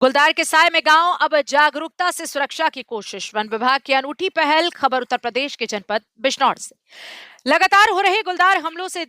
गुलदार के साय में गांव अब जागरूकता से सुरक्षा की कोशिश। वन विभाग की अनूठी पहल। खबर उत्तर प्रदेश के जनपद बिजनौर से। लगातार हो रहे गुलदार हमलों से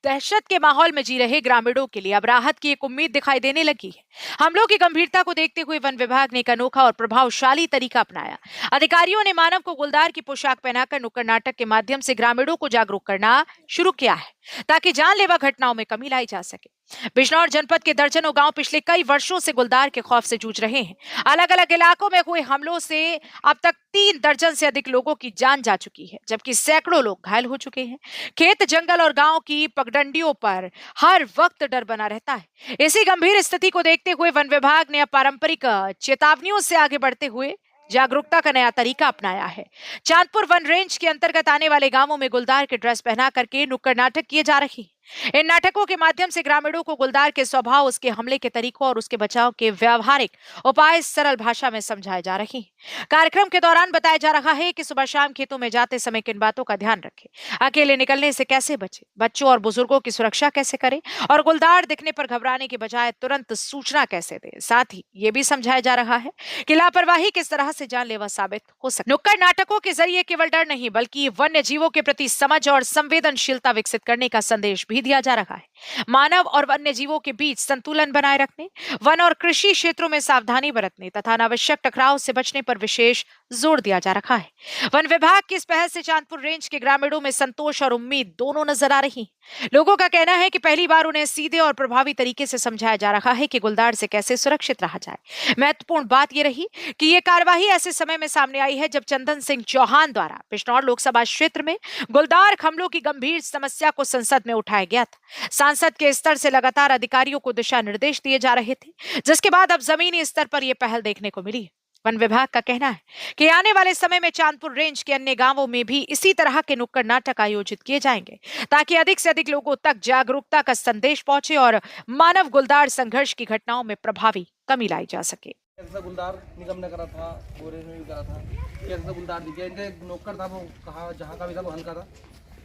दहशत के माहौल में जी रहे ग्रामीणों के लिए अब राहत की एक उम्मीद दिखाई देने लगी है। हमलों की गंभीरता को देखते हुए वन विभाग ने एक अनोखा और प्रभावशाली तरीका अपनाया। अधिकारियों ने मानव को गुलदार की पोशाक पहनाकर नुक्कड़ नाटक के माध्यम से ग्रामीणों को जागरूक करना शुरू किया है, ताकि जानलेवा घटनाओं में कमी लाई जा सके। बिजनौर जनपद के दर्जनों गांव पिछले कई वर्षों से गुलदार के खौफ से जूझ रहे हैं। अलग अलग इलाकों में हुए हमलों से अब तक 3 दर्जन से अधिक लोगों की जान जा चुकी है, जबकि सैकड़ों लोग घायल हो चुके हैं। खेत, जंगल और गांव की पगडंडियों पर हर वक्त डर बना रहता है। इसी गंभीर स्थिति को देखते हुए वन विभाग ने अब पारंपरिक चेतावनियों से आगे बढ़ते हुए जागरूकता का नया तरीका अपनाया है। चांदपुर वन रेंज के अंतर्गत आने वाले गांवों में गुलदार के ड्रेस पहना करके नुक्कड़ नाटक किए जा रहे हैं। इन नाटकों के माध्यम से ग्रामीणों को गुलदार के स्वभाव, उसके हमले के तरीकों और उसके बचाव के व्यावहारिक उपाय सरल भाषा में समझाए जा रहे हैं। कार्यक्रम के दौरान बताया जा रहा है कि सुबह शाम खेतों में जाते समय किन बातों का ध्यान रखें, अकेले निकलने से कैसे बचें, बच्चों और बुजुर्गों की सुरक्षा कैसे करें और गुलदार दिखने पर घबराने के बजाय तुरंत सूचना कैसे दें। साथ ही ये भी समझाया जा रहा है कि लापरवाही किस तरह से जानलेवा साबित हो सकती है। नुक्कड़ नाटकों के जरिए केवल डर नहीं, बल्कि वन्य जीवों के प्रति समझ और संवेदनशीलता विकसित करने का संदेश भी दिया जा रहा है। मानव और वन्य जीवों के बीच संतुलन बनाए रखने, वन और कृषि क्षेत्रों में सावधानी बरतने तथा अनावश्यक टकराव से बचने पर विशेष जोर दिया जा रहा है। वन विभाग की इस पहल से चांदपुर रेंज के ग्रामीणों में संतोष और उम्मीद दोनों नजर आ रही हैं। लोगों का कहना है कि पहली बार उन्हें सीधे और प्रभावी तरीके से समझाया जा रहा है कि गुलदार से कैसे सुरक्षित रहा जाए। महत्वपूर्ण बात यह रही कि यह कार्यवाही ऐसे समय में सामने आई है जब चंदन सिंह चौहान द्वारा बिजनौर लोकसभा क्षेत्र में गुलदार हमलों की गंभीर समस्या को संसद में उठाया गया था। सांसद के स्तर से लगातार अधिकारियों को दिशा निर्देश दिए जा रहे थे, जिसके बाद अब जमीनी स्तर पर यह पहल देखने को मिली। वन विभाग का कहना है कि आने वाले समय में चांदपुर रेंज के अन्य गांवों में भी इसी तरह के नुक्कड़ नाटक आयोजित किए जाएंगे, ताकि अधिक से अधिक लोगों तक जागरूकता का संदेश पहुंचे और मानव गुलदार संघर्ष की घटनाओं में प्रभावी कमी लाई जा सके। कैसा गुलदार निगम ने करा था, गोरे ने भी करा था, कैसा गुलदार दिखे इनके नौकर था, वो कहा जहाँ का भी था वो हल्का था,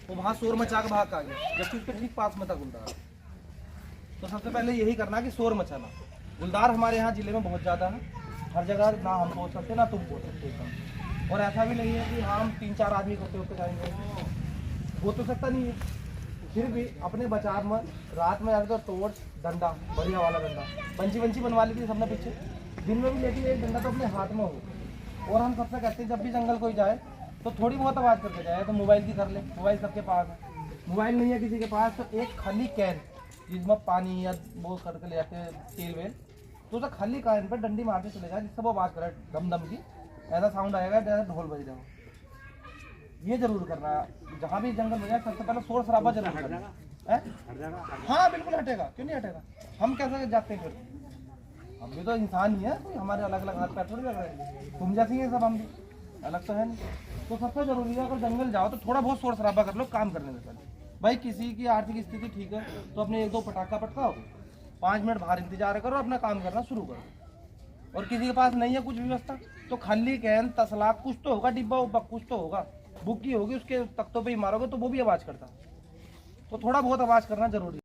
वो वहाँ शोर मचा के भाग आ गया, जबकि उसके ठीक पास में था गुलदार। तो सबसे पहले यही करना कि शोर मचाना। गुलदार हमारे यहाँ जिले में बहुत ज़्यादा है, हर जगह ना हम पहुँच सकते ना तुम पहुँच सकते। और ऐसा भी नहीं है कि हम 3-4 आदमी इकट्ठे होकर जाएंगे, हो तो सकता नहीं है। फिर भी अपने बचाव में रात में जाकर तो टॉर्च, डंडा, बढ़िया वाला डंडा, पंची बनवा ली थी सबने पीछे, दिन में भी लेकिन एक डंडा तो अपने हाथ में हो। और हम सबसे कहते हैं जब भी जंगल कोई जाए तो थोड़ी बहुत आवाज़ करके जाए, तो मोबाइल की कर ले, मोबाइल सबके पास है। मोबाइल नहीं है किसी के पास तो एक खाली कैन जिसमें पानी या वो करके ले जाते हैं तेल वेल, तो उसे खाली कैन पर डंडी मारते चले जाए, जिससे वो आवाज़ करे दम दम की, ऐसा साउंड आएगा जैसे ढोल बज रहा हो। ये जरूर करना है, जहाँ भी जंगल बजाए सबसे पहले शोर शराबा जरूर करना है। हाँ बिल्कुल हटेगा, क्यों नहीं हटेगा, हम कैसे जाते हैं फिर, हम भी तो इंसान ही है, कोई हमारे अलग अलग हाथ पैर थोड़ी लग रहे हैं, तुम जैसी है सब, हम भी अलग तो है नहीं। तो सबसे जरूरी है अगर जंगल जाओ तो थोड़ा बहुत शोर शराबा कर लो काम करने से पहले। भाई किसी की आर्थिक स्थिति ठीक है तो अपने 1-2 पटाखा पटकाओ, 5 मिनट बाहर इंतजार करो, अपना काम करना शुरू करो। और किसी के पास नहीं है कुछ व्यवस्था तो खाली कैन, तसला, कुछ तो होगा, डिब्बा उब्बा कुछ तो होगा, बुक्की होगी, उसके तख्तों पर ही मारोगे तो वो भी आवाज़ करता। तो थोड़ा बहुत आवाज़ करना जरूरी है।